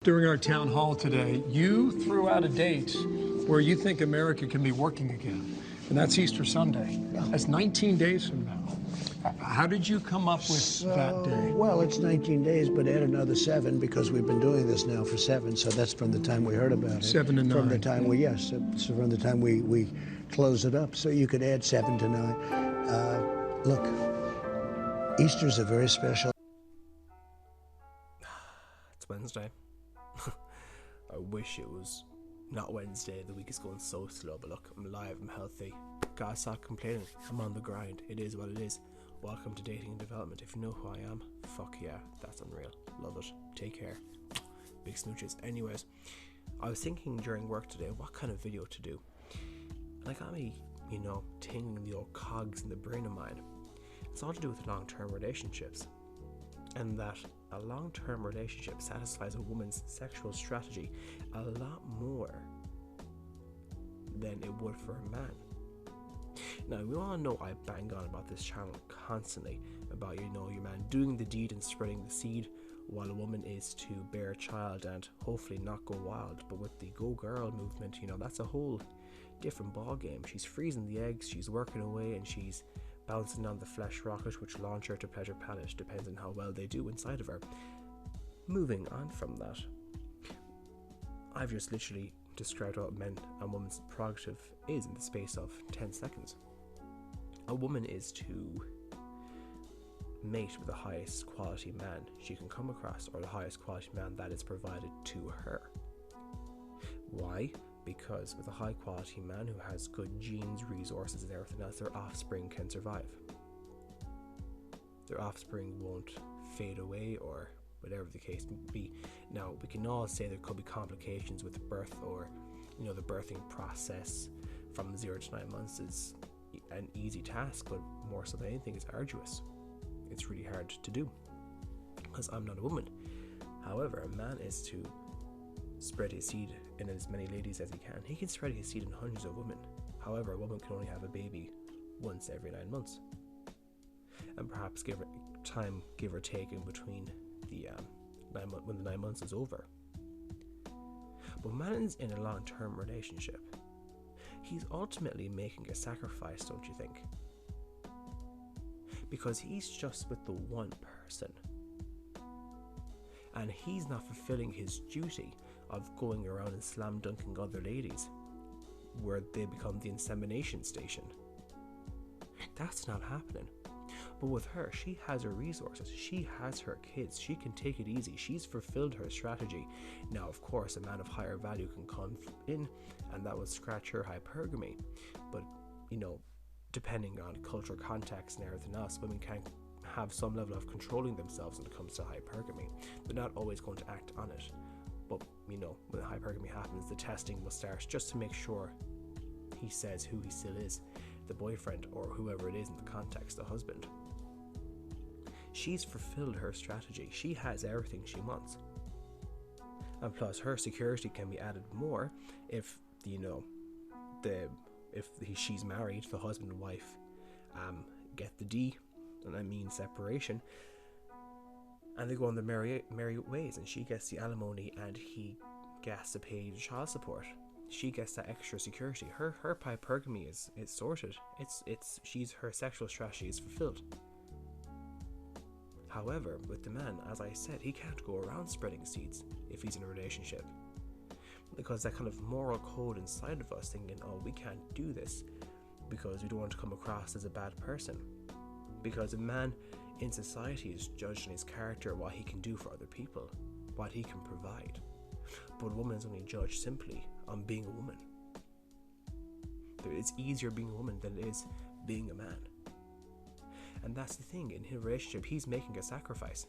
During our town hall today, you threw out a date where you think America can be working again, and that's Easter Sunday. That's 19 days from now. How did you come up with that day? Well, it's 19 days, but add another 7 because we've been doing this now for 7. So that's from the time we heard about it. 7 and 9. From the time so from the time we close it up. So you could add 7 to 9. Look, Easter's a very special. It's Wednesday. I wish it was not Wednesday. The week is going so slow, but look, I'm alive, I'm healthy. Gotta stop complaining. I'm on the grind. It is what it is. Welcome to Dating and Development. If you know who I am, fuck yeah, that's unreal. Love it. Take care. Big smooches. Anyways, I was thinking during work today what kind of video to do. And I got me, tingling the old cogs in the brain of mine. It's all to do with long-term relationships. And that a long-term relationship satisfies a woman's sexual strategy a lot more than it would for a man. Now, we all know I bang on about this channel constantly about, your man doing the deed and spreading the seed, while a woman is to bear a child and hopefully not go wild. But with the Go Girl movement, that's a whole different ball game. She's freezing the eggs, she's working away, and she's bouncing on the flesh rocket, which launch her to pleasure palace, depends on how well they do inside of her. Moving on from that, I've just literally described what men and women's prerogative is in the space of 10 seconds. A woman is to mate with the highest quality man she can come across, or the highest quality man that is provided to her. Why? Because with a high quality man who has good genes, resources and everything else, their offspring can survive. Their offspring won't fade away or whatever the case may be. Now, we can all say there could be complications with birth, or the birthing process from 0 to 9 months is an easy task, but more so than anything, it's arduous. It's really hard to do, because I'm not a woman. However, a man is to spread his seed in as many ladies as he can. He can spread his seed in hundreds of women. However, a woman can only have a baby once every 9 months, and perhaps give or take in between the 9 months is over. But man's in a long-term relationship. He's ultimately making a sacrifice, don't you think? Because he's just with the one person, and he's not fulfilling his duty of going around and slam dunking other ladies where they become the insemination station. That's not happening. But with her, she has her resources, she has her kids, she can take it easy, she's fulfilled her strategy. Now, of course, a man of higher value can come in, and that would scratch her hypergamy. But, depending on cultural context and everything else, women can have some level of controlling themselves when it comes to hypergamy. They're not always going to act on it. But, when hypergamy happens, the testing will start just to make sure he says who he still is, the boyfriend or whoever it is in the context, the husband. She's fulfilled her strategy. She has everything she wants. And plus, her security can be added more if, she's married, the husband and wife get the D, and I mean separation, and they go on their merry ways, and she gets the alimony and he gets to pay child support. She gets that extra security. Her hypergamy is sorted. Her sexual strategy is fulfilled. However, with the man, as I said, he can't go around spreading seeds if he's in a relationship, because that kind of moral code inside of us thinking, oh, we can't do this because we don't want to come across as a bad person. Because a man in society is judged on his character, what he can do for other people, what he can provide. But a woman is only judged simply on being a woman. It's easier being a woman than it is being a man. And that's the thing, in his relationship, he's making a sacrifice.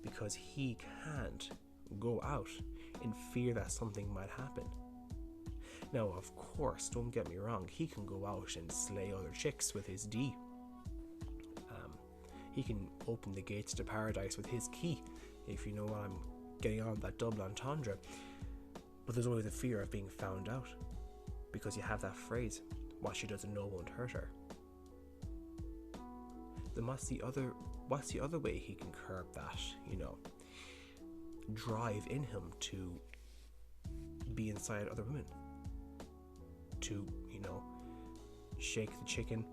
Because he can't go out in fear that something might happen. Now, of course, don't get me wrong, he can go out and slay other chicks with his D. He can open the gates to paradise with his key, if you know what I'm getting on, that double entendre. But there's always the fear of being found out, because you have that phrase, what she doesn't know won't hurt her. Then what's the other way he can curb that, drive in him to be inside other women, to, shake the chicken,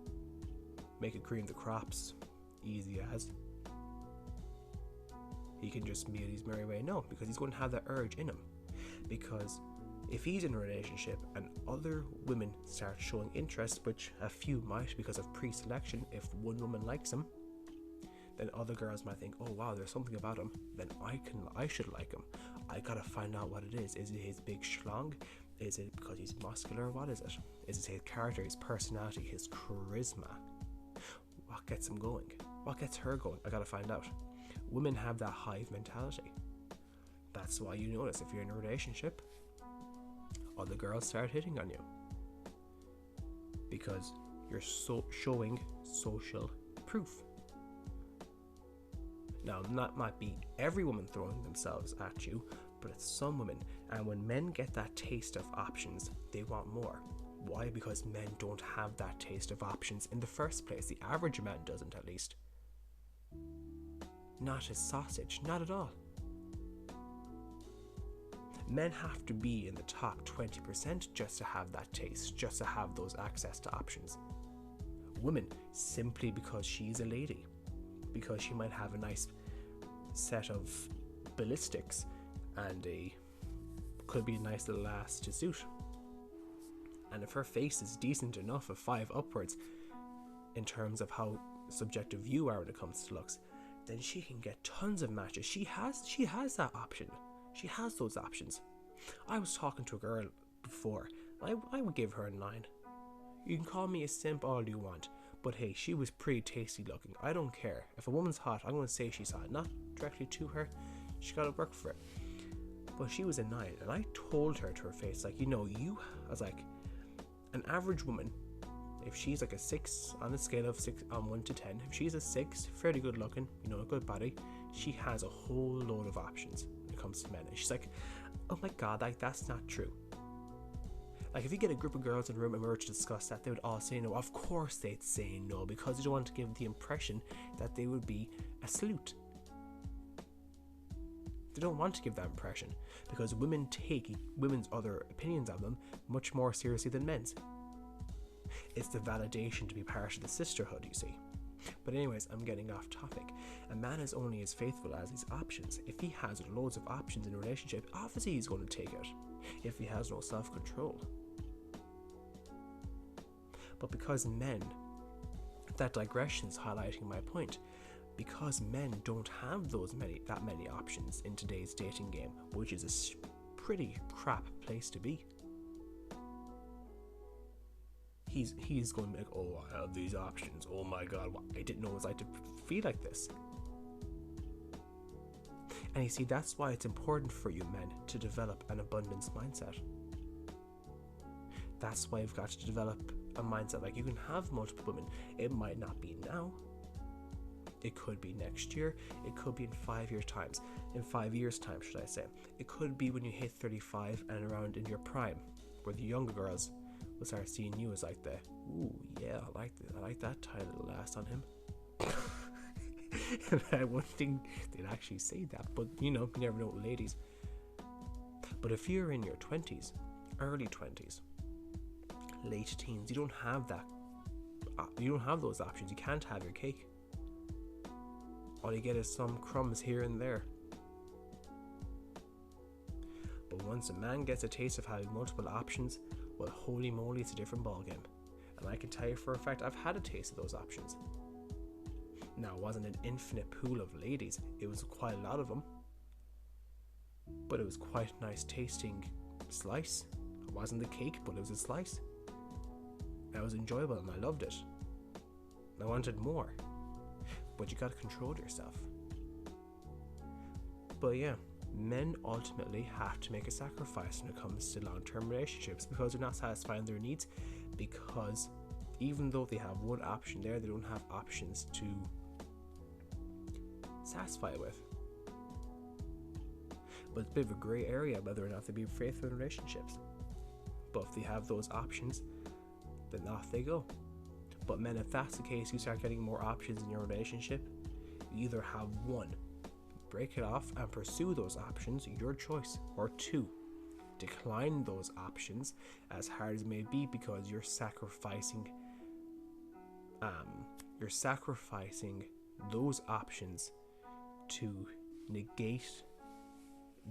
make it cream the crops, easy as. He can just be at his merry way. No, because he's going to have that urge in him. Because if he's in a relationship and other women start showing interest, which a few might because of pre-selection, if one woman likes him, then other girls might think, oh wow, there's something about him, then I should like him. I gotta find out what it is. Is it his big schlong? Is it because he's muscular? What is it? Is it his character, his personality, his charisma? What gets him going? What gets her going? I gotta find out. Women have that hive mentality. That's why you notice if you're in a relationship, other girls start hitting on you. Because you're showing social proof. Now, that might be every woman throwing themselves at you, but it's some women. And when men get that taste of options, they want more. Why? Because men don't have that taste of options in the first place. The average man doesn't, at least. Not as sausage, not at all. Men have to be in the top 20% just to have that taste, just to have those access to options. Women, simply because she's a lady, because she might have a nice set of ballistics and could be a nice little ass to suit. And if her face is decent enough of 5 upwards in terms of how subjective you are when it comes to looks, then she can get tons of matches. She has that option. She has those options. I was talking to a girl before. I would give her a 9. You can call me a simp all you want, but hey, she was pretty tasty looking. I don't care. If a woman's hot, I'm going to say she's hot. Not directly to her. She got to work for it. But she was a 9, and I told her to her face, like, I was like, an average woman, if she's like a 6 on a scale of 1 to 10, if she's a 6, fairly good looking, a good body, she has a whole load of options when it comes to men. And she's like, oh my god, like, that's not true. Like, if you get a group of girls in a room and we were to discuss that, they would all say no. Of course they'd say no, because they don't want to give the impression that they would be a salute. They don't want to give that impression, because women take women's other opinions of them much more seriously than men's. It's the validation to be part of the sisterhood, you see. But anyways, I'm getting off topic. A man is only as faithful as his options. If he has loads of options in a relationship, obviously he's going to take it. If he has no self-control. But because men, that digression is highlighting my point. Because men don't have that many options in today's dating game, which is a pretty crap place to be. He's going to be like, oh, I have these options. Oh my god, I didn't know it was like to feel like this. And you see, that's why it's important for you men to develop an abundance mindset. That's why you've got to develop a mindset like you can have multiple women. It might not be now. It could be next year. It could be in 5 years' time. In 5 years' time, should I say. It could be when you hit 35 and around in your prime, where the younger girls will start seeing you as like the, ooh, yeah, I like that tight little ass on him. I wouldn't think they'd actually say that, but you never know with ladies. But if you're in your 20s, early 20s, late teens, you don't have that. You don't have those options. You can't have your cake. All you get is some crumbs here and there. But once a man gets a taste of having multiple options, well, holy moly, it's a different ballgame. And I can tell you for a fact, I've had a taste of those options. Now, it wasn't an infinite pool of ladies. It was quite a lot of them. But it was quite a nice tasting slice. It wasn't the cake, but it was a slice. It was enjoyable and I loved it. I wanted more. But you gotta control yourself. But yeah, men ultimately have to make a sacrifice when it comes to long-term relationships, because they're not satisfying their needs, because even though they have one option there, they don't have options to satisfy it with. But it's a bit of a grey area whether or not they be faithful in relationships. But if they have those options, then off they go. But men, if that's the case, you start getting more options in your relationship. You either have one, break it off and pursue those options, your choice. Or 2, decline those options, as hard as it may be, because you're sacrificing those options to negate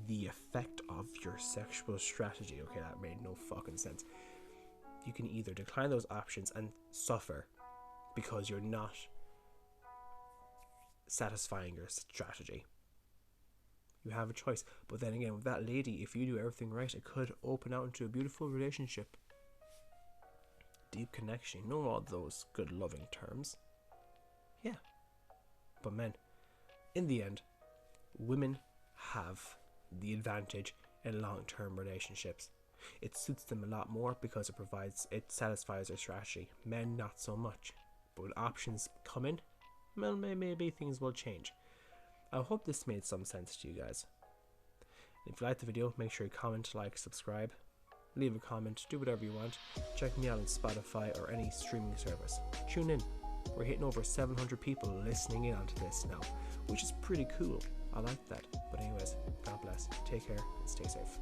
the effect of your sexual strategy. Okay, that made no fucking sense. You can either decline those options and suffer because you're not satisfying your strategy. You have a choice. But then again, with that lady, if you do everything right, it could open out into a beautiful relationship, deep connection, you know, all those good loving terms. Yeah. But men, in the end, women have the advantage in long-term relationships. It suits them a lot more because it satisfies their strategy. Men, not so much. But when options come in, well, maybe things will change. I hope this made some sense to you guys. If you liked the video, make sure you comment, like, subscribe, leave a comment, do whatever you want. Check me out on Spotify or any streaming service. Tune in. We're hitting over 700 people listening in onto this now, which is pretty cool. I like that. But anyways, God bless. Take care and stay safe.